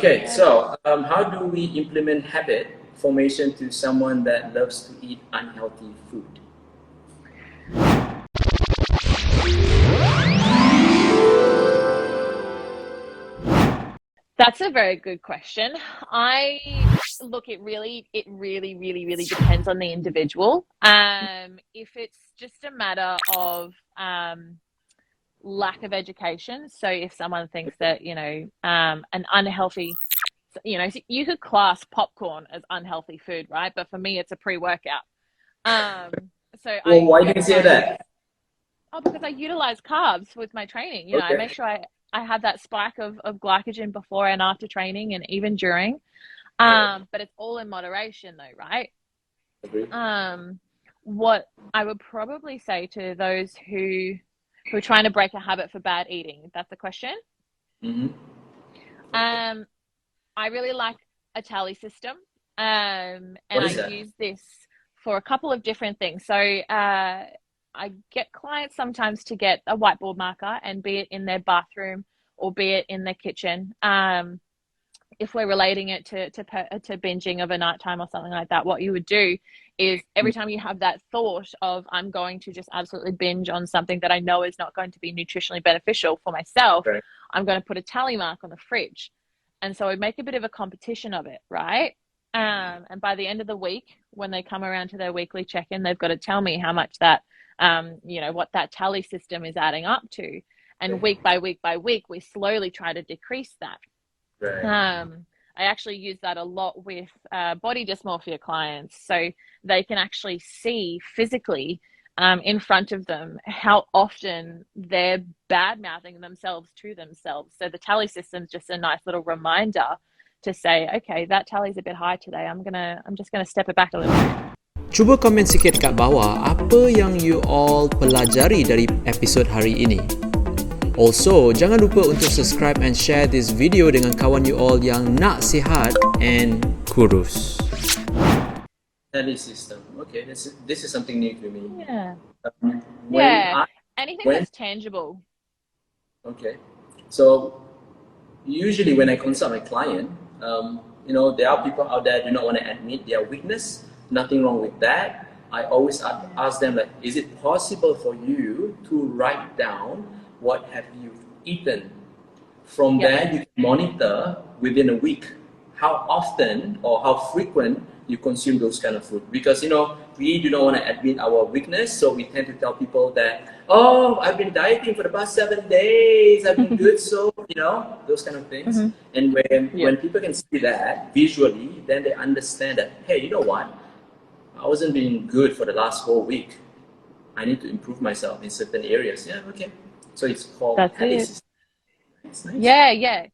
Okay, so how do we implement habit formation to someone that loves to eat unhealthy food? That's a very good question. It really depends on the individual. If it's just a matter of lack of education, so if someone thinks that, an unhealthy, you could class popcorn as unhealthy food, right? But for me, it's a pre-workout. So Well, I why do get you say clients. that? Oh, because I utilize carbs with my training. I Okay, make sure I have that spike of glycogen before and after training and even during. right. But it's all in moderation though, right? Agree. Um, what I would probably say to those who are trying to break a habit for bad eating, if that's the question. Mm-hmm. Okay. Um, I really like a tally system. And What I is that? use this for a couple of different things. So I get clients sometimes to get a whiteboard marker and be it in their bathroom or be it in their kitchen. If we're relating it to binging of a nighttime or something like that, what you would do is every time you have that thought of I'm going to just absolutely binge on something that I know is not going to be nutritionally beneficial for myself, Right. I'm going to put a tally mark on the fridge. And so we make a bit of a competition of it, right? And by the end of the week, when they come around to their weekly check-in, they've got to tell me how much that, what that tally system is adding up to. And week by week by week, we slowly try to decrease that. Right. I actually use that a lot with body dysmorphia clients, so they can actually see physically in front of them how often they're bad mouthing themselves to themselves. So the tally system's just a nice little reminder to say, okay, that tally's a bit high today. I'm just gonna step it back a little bit. Cuba komen sikit kat bawah apa yang you all pelajari dari episod hari ini. Also, jangan lupa untuk subscribe and share this video dengan kawan you all yang nak sihat and kurus. Tally system. Okay, this is something new to me. Yeah. When Yeah. I Anything when that's tangible. Okay, so usually when I consult my client, there are people out there do not want to admit their weakness. Nothing wrong with that. I always ask them like, is it possible for you to write down what have you eaten? From Yep. there, you can monitor within a week how often or how frequent you consume those kind of food. Because we do not want to admit our weakness, so we tend to tell people that, oh, I've been dieting for the past 7 days, I've been good, so those kind of things. Mm-hmm. And when Yep. people can see that visually, then they understand that, hey, you know what? I wasn't being good for the last whole week. I need to improve myself in certain areas. Yeah, okay. So it's called That's tally it. system. It's nice. Yeah.